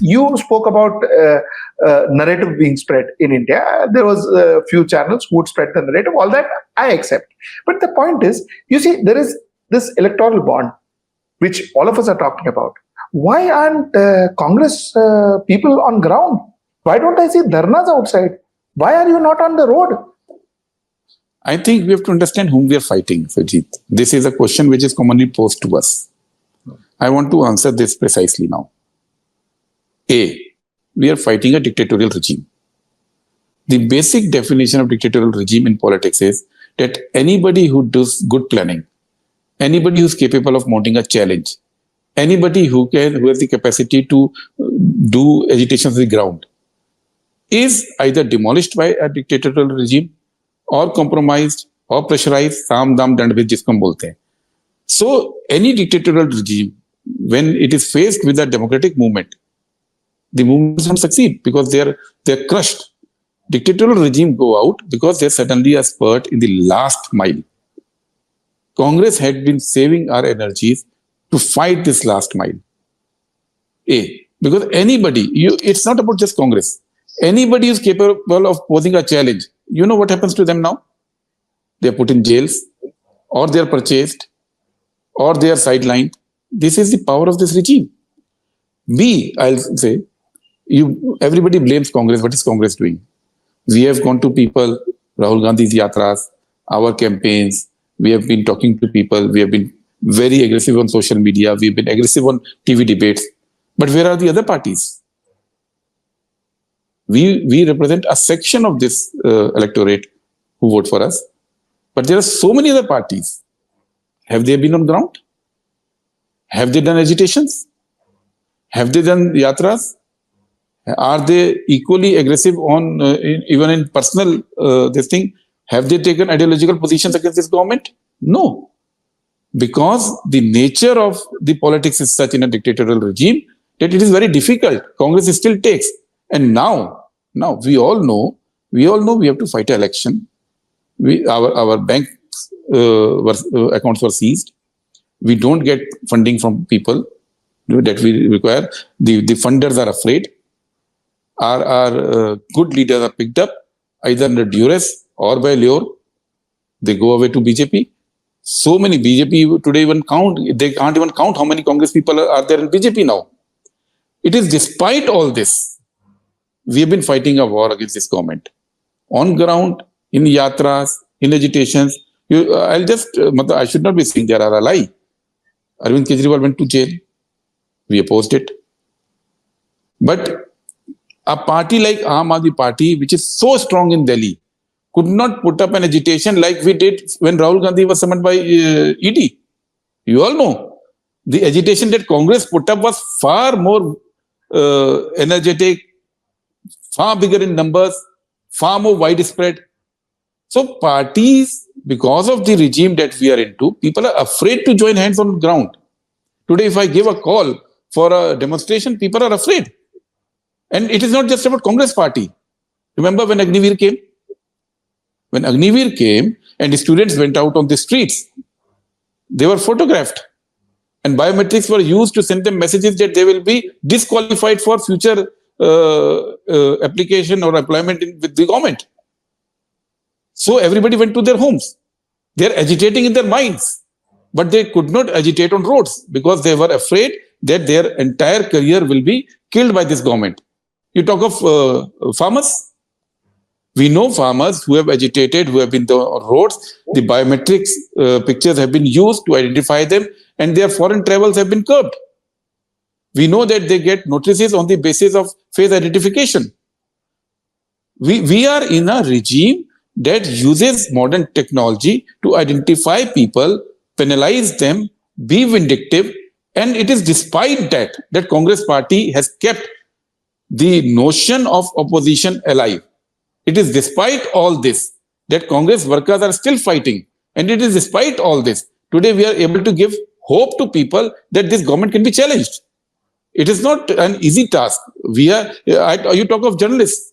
You spoke about narrative being spread in India. There was a few channels who would spread the narrative. All that I accept. But the point is, you see, there is this electoral bond, which all of us are talking about. Why aren't Congress people on ground? Why don't I see dharnas outside? Why are you not on the road? I think we have to understand whom we are fighting, Sujit. This is a question which is commonly posed to us. I want to answer this precisely now. A, we are fighting a dictatorial regime. The basic definition of dictatorial regime in politics is that anybody who does good planning, anybody who's capable of mounting a challenge, anybody who has the capacity to do agitation on the ground, is either demolished by a dictatorial regime or compromised or pressurized, साम दाम दंड भेद जिसको हम बोलते हैं. So any dictatorial regime, when it is faced with a democratic movement, the movement doesn't succeed because they're crushed. Dictatorial regime go out because there's suddenly a spurt in the last mile. Congress had been saving our energies to fight this last mile. A, because anybody, it's not about just Congress. Anybody who's capable of posing a challenge, you know what happens to them now? They're put in jails, or they're purchased, or they are sidelined. This is the power of this regime. B, I'll say, everybody blames Congress. What is Congress doing? We have gone to people, Rahul Gandhi's yatras, our campaigns. We have been talking to people. We have been very aggressive on social media. We've been aggressive on TV debates. But where are the other parties? We represent a section of this electorate who vote for us. But there are so many other parties. Have they been on ground? Have they done agitations? Have they done yatras? Are they equally aggressive on even in personal this thing? Have they taken ideological positions against this government? No. Because the nature of the politics is such in a dictatorial regime that it is very difficult. Congress still takes. And now we all know we have to fight an election. Our bank accounts were seized. We don't get funding from people that we require. The funders are afraid. Our good leaders are picked up either under duress or by lure. They go away to BJP. So many BJP today they can't even count how many Congress people are there in BJP now. It is despite all this, we have been fighting a war against this government. On ground, in yatras, in agitations. I should not be saying there are a lie. Arvind Kejriwal went to jail. We opposed it. But a party like Aam Aadmi Party, which is so strong in Delhi, could not put up an agitation like we did when Rahul Gandhi was summoned by ED. You all know. The agitation that Congress put up was far more energetic, far bigger in numbers, far more widespread. So parties, because of the regime that we are into, people are afraid to join hands on ground. Today, if I give a call for a demonstration, people are afraid. And it is not just about Congress party. Remember when Agniveer came? When Agniveer came and the students went out on the streets, they were photographed. And biometrics were used to send them messages that they will be disqualified for future application or employment with the government. So everybody went to their homes. They're agitating in their minds, but they could not agitate on roads because they were afraid that their entire career will be killed by this government. You talk of farmers. We know farmers who have agitated, who have been on roads. The biometrics pictures have been used to identify them, and their foreign travels have been curbed. We know that they get notices on the basis of face identification. We are in a regime that uses modern technology to identify people, penalize them, be vindictive, and it is despite that Congress party has kept the notion of opposition alive. It is despite all this that Congress workers are still fighting, and it is despite all this today we are able to give hope to people that this government can be challenged. It is not an easy task. You talk of journalists.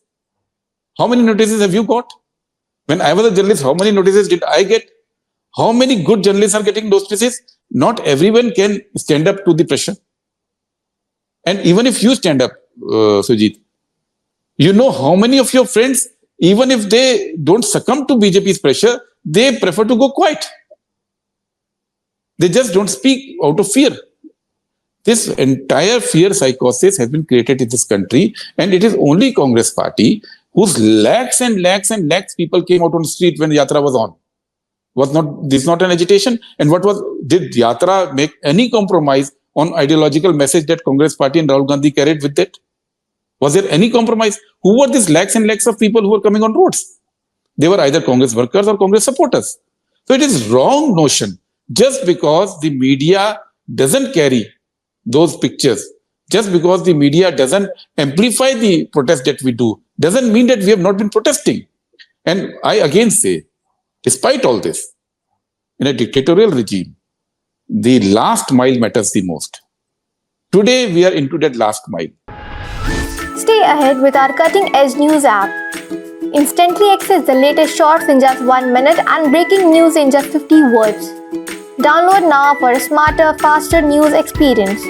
How many notices have you got? When I was a journalist, how many notices did I get? How many good journalists are getting notices? Not everyone can stand up to the pressure. And even if you stand up, Sujit. You know how many of your friends, even if they don't succumb to BJP's pressure, they prefer to go quiet. They just don't speak out of fear. This entire fear psychosis has been created in this country, and it is only Congress party whose lakhs and lakhs and lakhs people came out on the street when Yatra was on. Was not this not an agitation? And did Yatra make any compromise on ideological message that Congress party and Rahul Gandhi carried with it? Was there any compromise? Who were these lakhs and lakhs of people who were coming on roads? They were either Congress workers or Congress supporters. So it is wrong notion. Just because the media doesn't carry those pictures, just because the media doesn't amplify the protest that we do, doesn't mean that we have not been protesting. And I again say, despite all this, in a dictatorial regime, the last mile matters the most. Today, we are into that last mile. Stay ahead with our cutting-edge news app. Instantly access the latest shorts in just 1 minute and breaking news in just 50 words. Download now for a smarter, faster news experience.